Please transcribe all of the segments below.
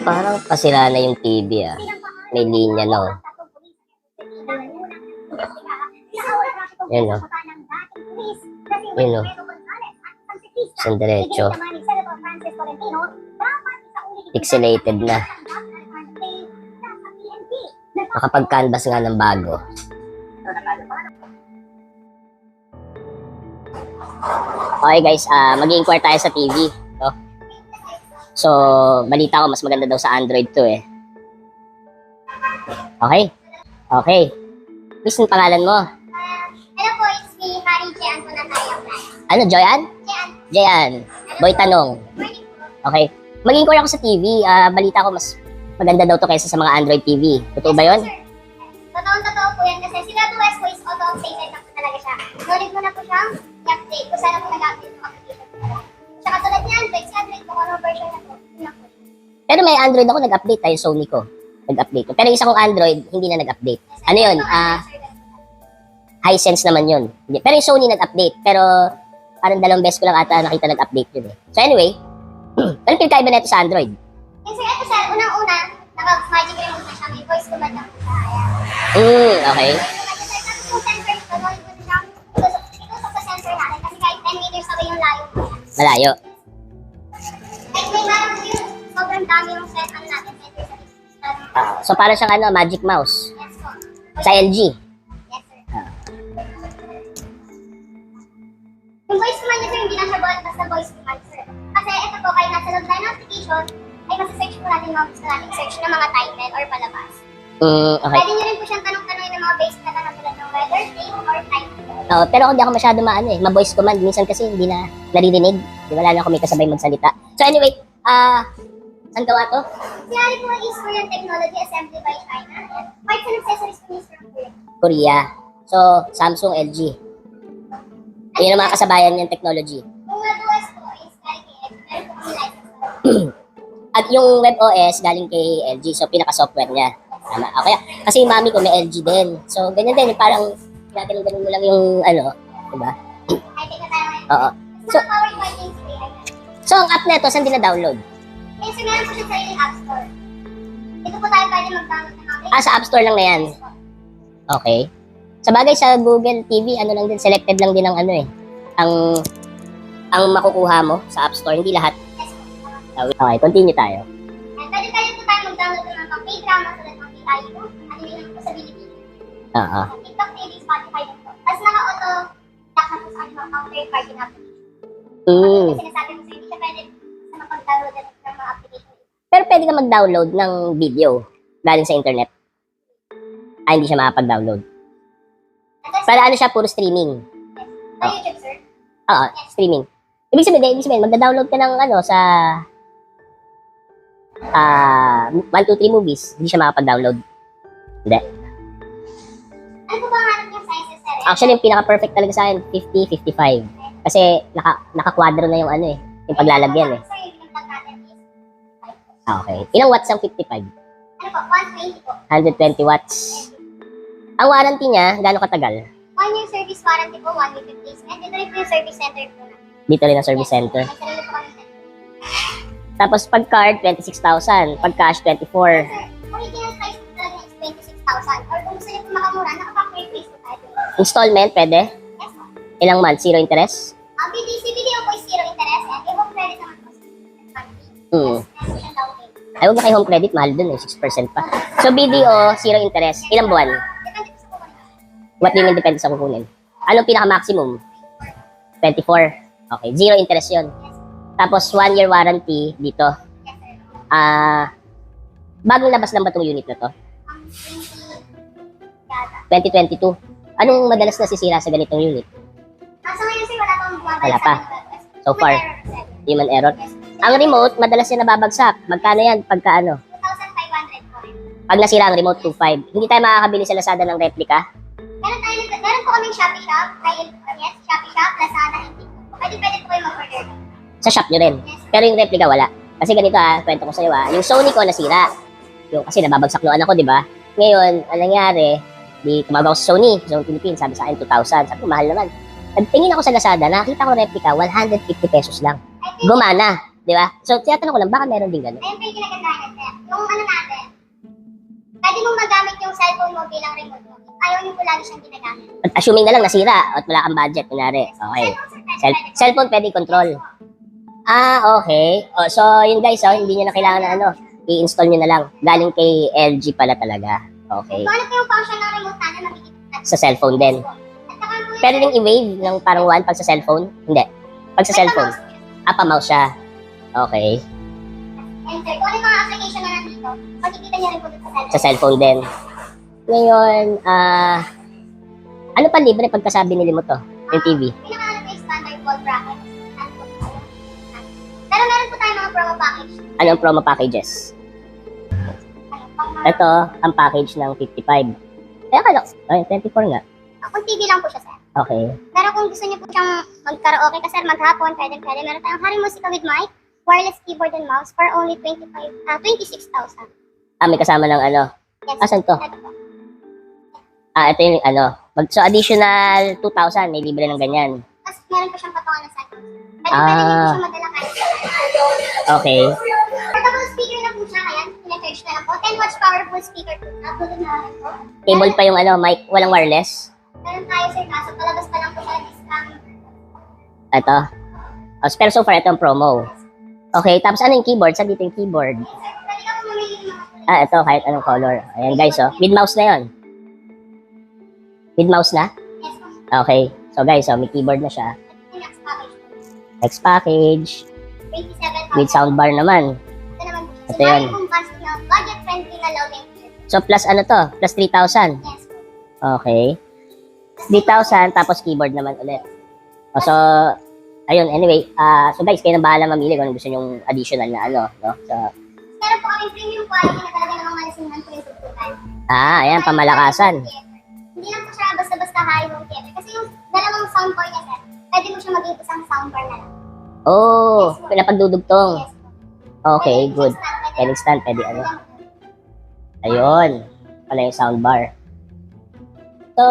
Parang pasira na yung TV ah. May linya no. Yan o. Yan o. Isang diretso. Pixelated na. Makapag-canvas nga ng bago. Okay guys, mag-i-inquire tayo sa TV. So, balita ko, mas maganda daw sa Android to eh. Okay? Okay. Miss, ang pangalan mo? Hello po, it's me, Mari Jean po na tayo. Ano, Joyan? Jean. Boy Tanong. Okay. Mag-inquire ako sa TV. Balita ko, mas maganda daw to kaysa sa mga Android TV. Totoo ba yun? Totoo po yan kasi si Web OS po is auto-updated lang po talaga siya. Knowledge mo na po siyang i-update kung saan po nag-update yung application po. Tsaka tulad niya Android, si Android po, ano version na po. Pero may Android ako, nag-update tayo, Sony ko. Nag-update ko. Pero yung isa kong Android, hindi na nag-update. Ano yun? Hisense naman yun. Pero yung Sony nag-update. Pero parang 2 beses ko lang ata nakita nag-update yun eh. So anyway, ano pinagkaiba na ito sa Android? Yung sir, ito sir, unang-una, naka-magic remote na siya. May voice command na po siya. Okay. Tapos yung sensor nito, knowledge mo na siyang itutok sa sensor natin kasi kahit 10 meters away yung layo po yan. Malayo. Kahit may marang po yung sobrang dami yung set, ano natin, sensor sa distance. So parang siyang Magic Mouse. Yes po. Sa LG. Yes sir. Yung voice command niya sir, hindi na siya basta voice command sir. Kasi ito po, kahit nasa log tayo ng application, ay masa-search po natin mga gusto natin search ng mga title or palabas. Okay. Pwede nyo rin po siyang tanong-tanongin ng mga basic na tanong tulad ng weather, date, or time. Pero hindi ako masyado ma-voice command. Minsan kasi hindi na naririnig. Di ba, lalo ako may kasabay magsalita. So anyway, saan gawa to? Sinari po is Korean Technology Assembly by China. Parts and accessories po is from Korea. Korea. So, Samsung, LG. Yun ang mga kasabayan niyang technology. Yung Web OS po is galing kay LG. Meron po kami license. At yung Web OS galing kay LG. So, pinaka-software niya. Tama. Okay. Kasi yung mami ko may LG din. So, ganyan din. Parang ganun mo lang yung diba? Ay, tingnan tayo ngayon. Oo. So, powered by Things AI. So, ang app na ito, saan din na-download? Eh, so meron po siya sa sariling App Store. Dito po tayo pwede mag-download ng mga Sa App Store lang na yan. Okay. Sa bagay sa Google TV, lang din, selected lang din ang ang makukuha mo sa App Store, hindi lahat. Okay, continue tayo. And pwede po tayo mag-download ng mga K-drama tulad ng KIU, anime po sa Philippines. TikTok TV, Spotify din po. Tapos naka-auto-lock na po sa mga third party na application. Kasi sinasabi mo sir, hindi siya pwede sa mag-download ng mga application. Pero pwede ka mag-download ng video galing sa internet. Hindi siya makapag-download. Para siya, puro streaming. Sa YouTube, sir? Oo, streaming. Ibig sabihin, magda-download ka ng sa 1, 2, 3 movies, hindi siya makapag-download. Hindi. Ano po ba ang hanap yung sizes, sir? Actually, yung pinaka-perfect talaga sa akin, 50, 55. Kasi naka-quadro na yung yung paglalagyan eh. Sir, yung pinag natin is Okay. Ilang watts ang 55? ano po, 120 po. 120 watts. Ang warranty niya, gaano katagal? 1 year service warranty po, 1 week replacement. Dito rin po yung service center po. Dito rin ang service center. May sarili po kami center. Tapos pag card, 26,000. Pag cash, 24. Sir, original price po talaga is 26,000. Or kung gusto niyo po makamura, naka-factory price po tayo. Installment, pwede? Yes po. Ilang months? Zero interest? CBDO po is zero interest and yung home credit naman po is 20. Hmm. Yes, yung down payment. Ay, huwag na kay home credit. Mahal dun eh. 6% pa. So, BDO, zero interest. Ilang buwan? Depende po sa kukunin. What do you mean depende sa kukunin? Anong pinaka-maximum? 24. Okay. Zero interest yun. Tapos, 1 year warranty dito. Yes, sir. Bagong labas lang ba itong unit na to? 20 yata. 2022. Anong madalas nasisira sa ganitong unit? Sa ngayon, sir, wala pang bumabalik Wala sa pa. ating website. So far. Human error. Ang remote, madalas yan nababagsak. Magkano yan? Pagka 2,500 po rin. Pag nasira ang remote, 2.5. Hindi tayo makakabili sa Lazada ng replica. Meron po kaming Shopee Shop, yes, Shopee Shop, Lazada, and TikTok. Pwede po kayo mag-order. Sa shop nyo rin. Pero yung replica, wala. Kasi ganito kwento ko sa'yo yung Sony ko nasira. Kasi nababagsak noon ako, di ba? Ngayon, anong nangyari? Di tumawag ako sa Sony Philippines. Sabi sa akin, 2,000. Sabi ko, mahal naman. Nagtingin ako sa Lazada, nakita ko replica, 150 pesos lang. Gumana. Di ba? So, tinatanong ko lang, baka meron din gano'n? Ayun pa yung ginagandahan natin. Yung ano natin, pwede mong magamit yung cellphone mo bilang remote mo. Ayaw nyo po lagi siyang ginagamit. At assuming na lang nasira at wala kang budget, kunwari. Okay. Cellphone pwede control. Okay. Oh, so, yun guys, hindi nyo na kailangan na i-install nyo na lang. Galing kay LG pala talaga. Okay. Kung ano po yung function ng remote natin, makikita natin. Sa cellphone din. At saka po Pwede rin i-wave ng parang one pag sa cellphone? Hindi. Pag sa cellphone. Pa-mouse siya. Okay. enter. Kung ano yung mga application na nandito, makikita niyo rin po dito Sa cellphone din. Ngayon, ano pa libre pagkasabi nili mo to? Yung TV? Pinaka-ano po yung standard wall bracket. Ano po tayo? Pero meron po tayo mga promo package. Anong promo packages? Ano, pang mga... Ito, ang package ng 55. Kaya kala, 24 nga. Kung TV lang po siya, sir. Okay. Pero kung gusto niyo po siyang mag-karaoke kasi maghapon, pwede. Meron tayong Hari Musika with mic, wireless keyboard and mouse for only 26,000. May kasama ng Yes. Asan to? Ito po. Ito yung so additional 2,000, may libre ng ganyan. Tapos meron po siyang patungan ng cellphone. Pwede niyo po siya madala kahit saan. Okay. Portable speaker na po siya, kaya pina-charge na lang po. 10 watts powerful speaker po. Tulad na lang po. Cable pa yung mic, walang wireless. Meron tayo, sir, kaso palabas pa lang po siya discount. Ito. Pero so far, ito ang promo. Okay, tapos ano yung keyboard? Saan dito yung keyboard? Sir, pwede ka po mamili ng mga kulay. Ito, kahit anong color. Ayan guys, with mouse na yon. With mouse na? Yes po. Okay. So guys, may keyboard na siya. Yung next package po. Next package. 27,000. With soundbar naman. Ito naman po. Ito So, yun. kung fast na budget-friendly na low end. So plus ano to? Plus 3,000. Yes po. Okay. 3,000 tapos keyboard naman ulit. So, ayun, anyway. So guys, kayo na bahala mamili kung gusto nyong additional na no? So, Meron po kami premium quality na talaga namang malasingan po yung tutukan. ayan, pamalakasan. Hindi lang po siya basta-basta high home theater. Kasi yung dalawang soundbar niya, sir, pwede mo siya maging isang soundbar na lang. Oh, pinapagdudugtong. Yes po. Okay, good. Pwede stand, pwede Ayun. Pala yung soundbar. So,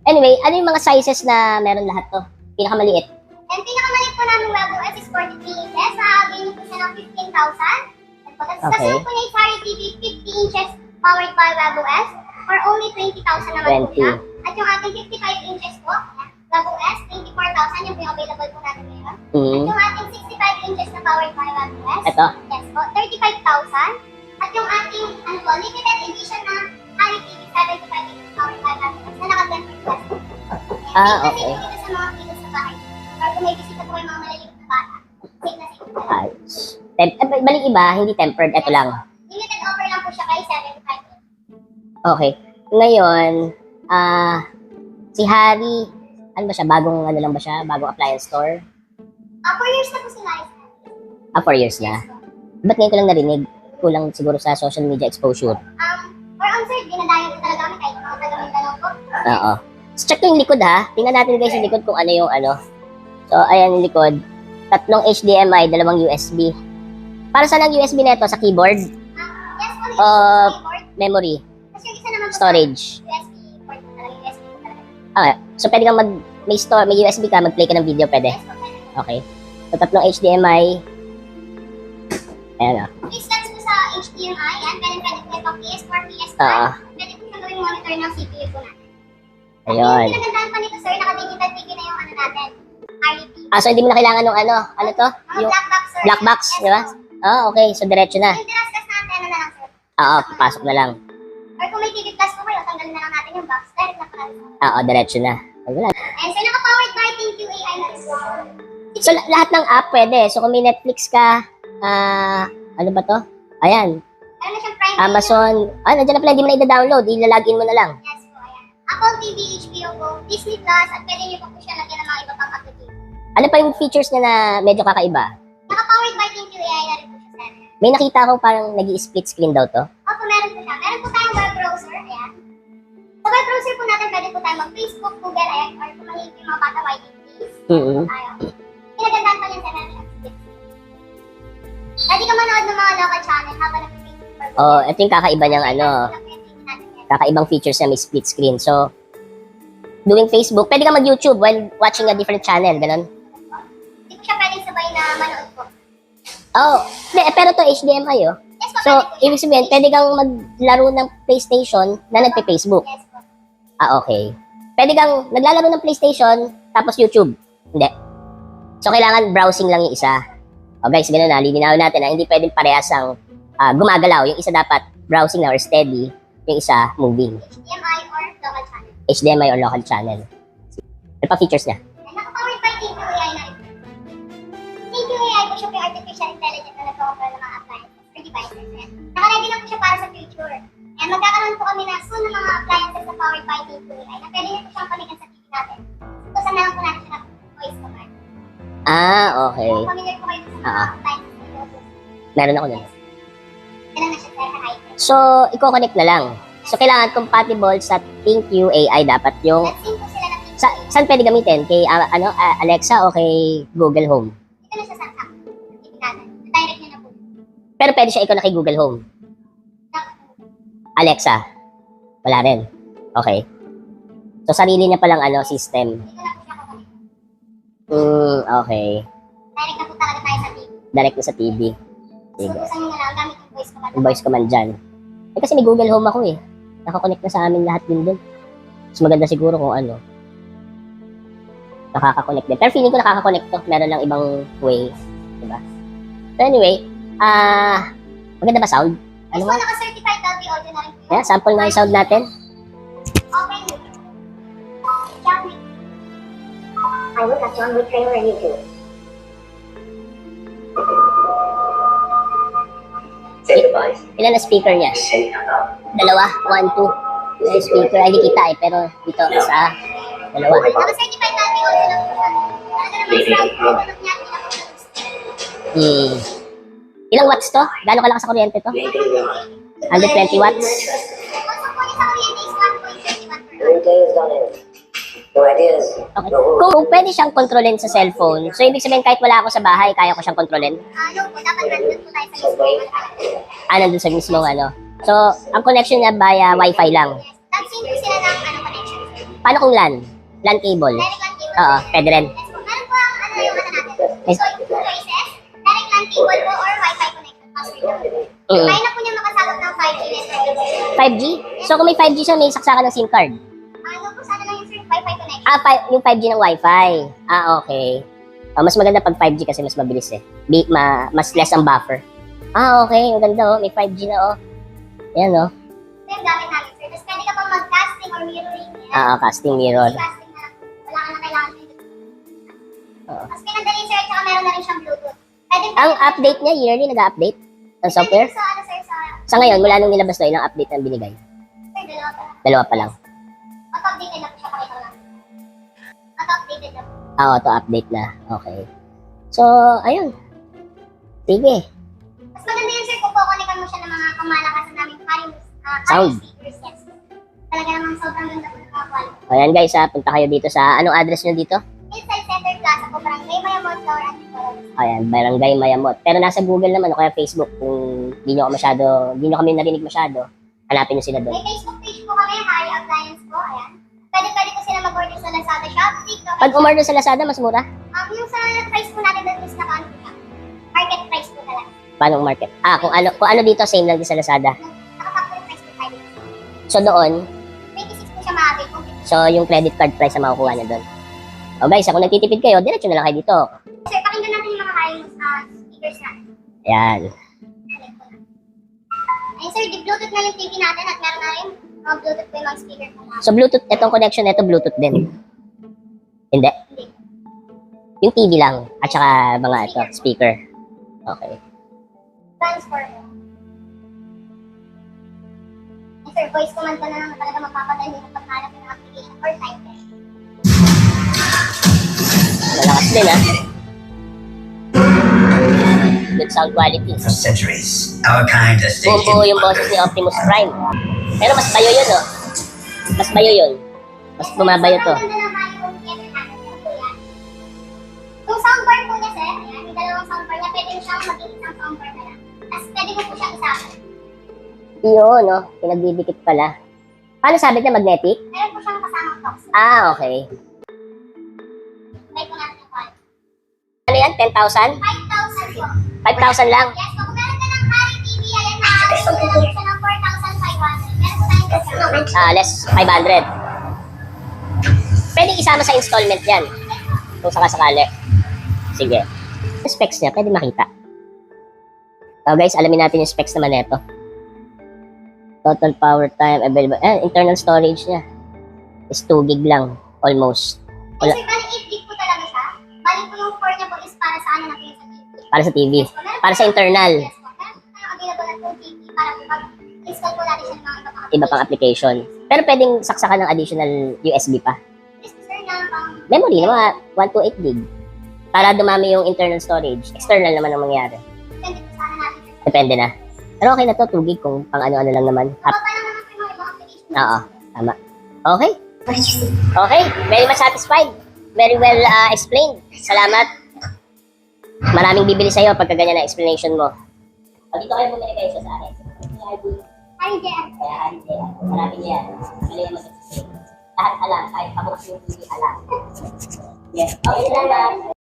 anyway, ano yung mga sizes na meron lahat to? Pinakamaliit. And pinakamaliit po namin WebOS is 43 inches. Nakagay niyo po siya ng 15,000. Tapos Okay. kasunod po niya yung Sari TV 50 inches powered by WebOS for only 20,000 naman po 20. siya. At yung ating 55 inches po, WebOS, 24,000 yung available po natin ngayon. At yung ating 65 inches na powered by WebOS, Ito. yes po, 35,000. At yung ating limited edition na Sari TV 75 inches powered by WebOS na naka-10 plus. Okay. Kasi dito sa mga kilos sa bahay. Or kung may bisita po kayo mga maliliit na bata, safe na safe na. Balik iba, hindi tempered. Ito lang. Limited offer lang po siya kay 75. Okay. Ngayon, si Harry, ano ba siya? Bagong ano lang ba siya? Bagong appliance store? 4 years na po sila. 4 years na. Ba't ngayon ko lang narinig? Kulang siguro sa social media exposure. For answer, dinadayan ko talaga kami kahit mga taga-Mindanao po. Oo. So, check ko yung likod ha. Tingnan natin guys yung likod kung ano yung ano. So, ayan yung likod. 3 HDMI, 2 USB. Para saan ang USB neto? Sa keyboard? Yes po, yung keyboard. Memory? Kasi yung isa naman po Storage? USB port po talaga, USB po talaga. Okay. So, pwede kang may USB ka, mag-play ka ng video, pwede? Yes po, pwede. Okay. So, 3 HDMI. Ayan o. Please let's po sa HDMI, yan. Pwede po yung PS4, PS5. Pwede po siya gawing monitor ng CPU po natin. Ayun. Yung pinagandaan pa nito, sir, naka-digital TV na yung ano natin. RDP. So hindi mo na kailangan ng ano to? Mga Yung black box, sir. black box, Yes, di ba? po. Okay. So, diretso na. Yung dinaskas natin, ano na lang, sir. Pasok na lang. Or kung may TV Plus po kayo, tanggalin na lang natin yung box. Direct na pa. Diretso na. Wala. And so, naka-powered by ThinQ AI na rin po. So, lahat ng app pwede. So, kung may Netflix ka, ano ba to? Ayan. Ano na siyang Prime Amazon. Nandiyan na pala, hindi mo na i-download. Ilalagin mo na lang. Video. Yes po, ayan. Apple TV, HBO po, Disney Plus, at pwede niyo po siya lagyan ng mga iba pang application. Ano pa yung features niya na medyo kakaiba? Naka-powered by ThinQ AI na rin po siya, sir. May nakita ko parang nag-i-split screen daw to. Opo, meron po siya. Meron po tayong web browser, ayan. Sa web browser po natin, pwede po tayo mag-Facebook, Google, ayan, or kung mahilig yung mga bata, YTPs. Tayo. Pinagandaan pa niyan sa meron siyang split. Pwede ka manood ng mga local channel habang nag-Facebook or Google. Ito yung kakaiba niyang kakaibang features na may split screen. So, doing Facebook, pwede ka mag-YouTube while watching a different channel, ganun. Hindi po siya pwedeng sabay na manood po. Oh, pero to HDMI oh. Yes po, So, pwede po siya. ibig sabihin, pwede kang maglaro ng PlayStation na nagpe-Facebook. Yes po. Okay. Pwede kang naglalaro ng PlayStation, tapos YouTube. Hindi. So, kailangan browsing lang yung isa. O guys, ganun na, lilinawin natin na hindi pwedeng parehas ang gumagalaw. Yung isa dapat browsing na or steady, yung isa moving. HDMI or local channel. HDMI or local channel. Ano pa features niya? And nakapowered by TQAI na ito. TQAI po siya po yung artificial intelligence na nag-offer ng mga appliances or devices. And nakaready na po siya para sa future. And magkakaroon po kami na soon ng mga appliances na powered by TQAI na pwede niyo po siyang palikan sa TV natin. So, sanahan po natin siya ng voice command. Okay. Kung familiar po kayo sa mga appliances na Bluetooth. Meron ako nun. Ganun na siya sir, na high-tech. So, i-connect na lang. So, kailangan compatible sa ThinkUAI dapat yung... At sync po sila ng TQAI. Saan pwede gamitin? Kay Alexa o kay Google Home? Dito na siya sa TV natin. Direct niya na po. Pero pwede siya i-connect kay Google Home. Alexa. Wala rin. Okay. So, sarili niya palang system. Dito na po siya kukunin. Okay. Direct na po talaga tayo sa TV. Direct na sa TV. So, Sige. buksan nyo na lang gamit yung voice command. Yung voice command dyan. Kasi may Google Home ako eh. Nakakonect na sa amin lahat din dun. Mas maganda siguro kung nakaka-connect din. Pero feeling ko nakaka-connect to. Meron lang ibang way. Diba? So anyway, maganda ba sound? Yes Ano po, ba? naka-certified Dolby Audio na rin po. Yeah, sample nga yung sound natin. Okay. John Wick. I look at John Wick trailer on YouTube. Ilan na speaker niya? Dalawa? 1, 2. Yung speaker, ay di kita pero dito sa dalawa. Naka-certified Dolby Audio na po siya. Talaga naman sound product niya, hindi na po siya. Ilang watts to? Gano'ng kalakas sa kuryente to? 120 watts? Also po niya sa kuryente is 1.31 per hour. Okay. Kung pwede siyang kontrolin sa cellphone, so ibig sabihin kahit wala ako sa bahay, kaya ko siyang kontrolin? No po, dapat nandun po tayo sa mismo. Nandun sa mismong So, ang connection niya via Wi-Fi lang. Tapos sync po sila ng connection. Paano kung LAN? LAN cable? Direct LAN cable. Oo, pwede rin. Yes po. Meron po ang yung natin. So, two choices. Direct LAN cable po or Wi-Fi connection. Password lang. Kaya na po niya makasabot ng 5G network. 5G? So, kung may 5G siya, may saksakan ng SIM card? Po, sana lang yung sir, Wi-Fi connection. Yung 5G ng Wi-Fi. Okay. Mas maganda pag 5G kasi mas mabilis eh. Mas less ang buffer. Okay. Ang ganda May 5G na Ayan Ito yung gamit namin, sir. Tapos pwede ka pang mag-casting or mirroring. Casting mirror. Casting na lang. Wala ka na kailangan din. Oo. Tapos pinadali, sir, tsaka meron na rin siyang Bluetooth. Pwede Ang update niya, yearly nag-update ng software? Sa ano, sir, Sa ngayon, mula nung nilabas ilang update ang binigay? sir, dalawa pa. Dalawa pa lang. Auto-updated na po siya, pakita ko lang. Auto-updated na po. Auto-update na. Okay. So, ayun. Sige. Mas maganda yun, sir, kung kukulikan mo siya ng mga kamalakasan namin Sound. speakers, yes. Talaga namang sobrang ganda po ng mga quality. Ayan guys, punta kayo dito sa, anong address nyo dito? Inside Center Plaza po, Barangay Mayamot, Tower at Tower. Ayan, Barangay Mayamot. Pero nasa Google naman o kaya Facebook kung di nyo kami narinig masyado, hanapin nyo sila doon. May Facebook page po kami, Hari Appliance po, ayan. Pwede po sila mag-order sa Lazada Shop, TikTok. Pag umorder sa Lazada, mas mura? Yung sa price po natin doon is naka-ano po siya. Market price po talaga. Paano ang market? Kung ano dito, same lang din sa Lazada. Naka-factory price po tayo. So doon, 26 po siya maabil po. so yung credit card price na makukuha niya doon. O guys, kung nagtitipid kayo, diretso na lang kayo dito. Sir, pakinggan natin yung mga hiring speakers natin. Ayan. Ayun sir, di-bluetooth na yung TV natin at meron na rin mga bluetooth po yung mga speaker po natin. So Bluetooth, itong connection na ito, Bluetooth din. Hindi. Hindi. Yung TV lang, at saka mga ito, speaker. Okay. Transfer po. Ayun sir, voice command ko na lang talaga mapapadali ng paghanap ng application or type test. Malakas din Good sound quality. For centuries, our kind has stayed Buo yung boses ni Optimus Prime. Pero mas bayo yun, Mas bayo yun. Mas bumabayo to. Sobrang ganda ng volume theater natin. Yan po yan. Yung soundbar po niya, sir, ayan, yung dalawang soundbar niya, pwede mo siyang maging isang soundbar na lang. Tapos pwede mo po siyang isama. Yun, Pinagbibikit pala. Paano sabi niya, magnetic? Meron po siyang kasamang box. Okay. Try po natin yung quality. Ano yan, 10,000? 5,000 po. 5,000 lang. Yes po, kung meron ka ng Hari TV, ayan na, gusto ko lang siya ng 4,500. Meron po tayong discount. Less 500. Pwede isama sa installment yan. Kung sakasakali. Sige. Yung specs niya, pwede makita. So guys, alamin natin yung specs naman nito. Total power time available. Internal storage niya is 2 gig lang. Almost. Ay, Wala. sir, bali 8 gig po talaga siya. Bali po yung 4 niya po is para sa ano na po yun sa TV. Para sa TV. Yes po, meron Para po sa tayong- internal. Yes po, meron po tayong available na 2 TV para po pag-install po natin siya ng mga Iba pang application. Pero pwedeng saksakan ng additional USB pa. Yes po, sir, na pang Memory na mga 128 gig. Para dumami yung internal storage. External naman ang mangyari. depende po sa ano natin. sir. Depende na. Pero okay na to, 2 gig kung pang ano-ano lang naman. Kapag pa lang naman po yung mga ibang application. Oo, tama. Okay. Okay, very much satisfied. Very well explained. Salamat. Maraming bibili sa'yo pagka ganyan na explanation mo. O, dito kayo bumili kayo sa akin. Ay, JR. Kaya hari kaya. Marami niya. Mali ang mag-explain. Lahat alam. Kahit pabukas yung TV alam. Yes. Okay, salamat.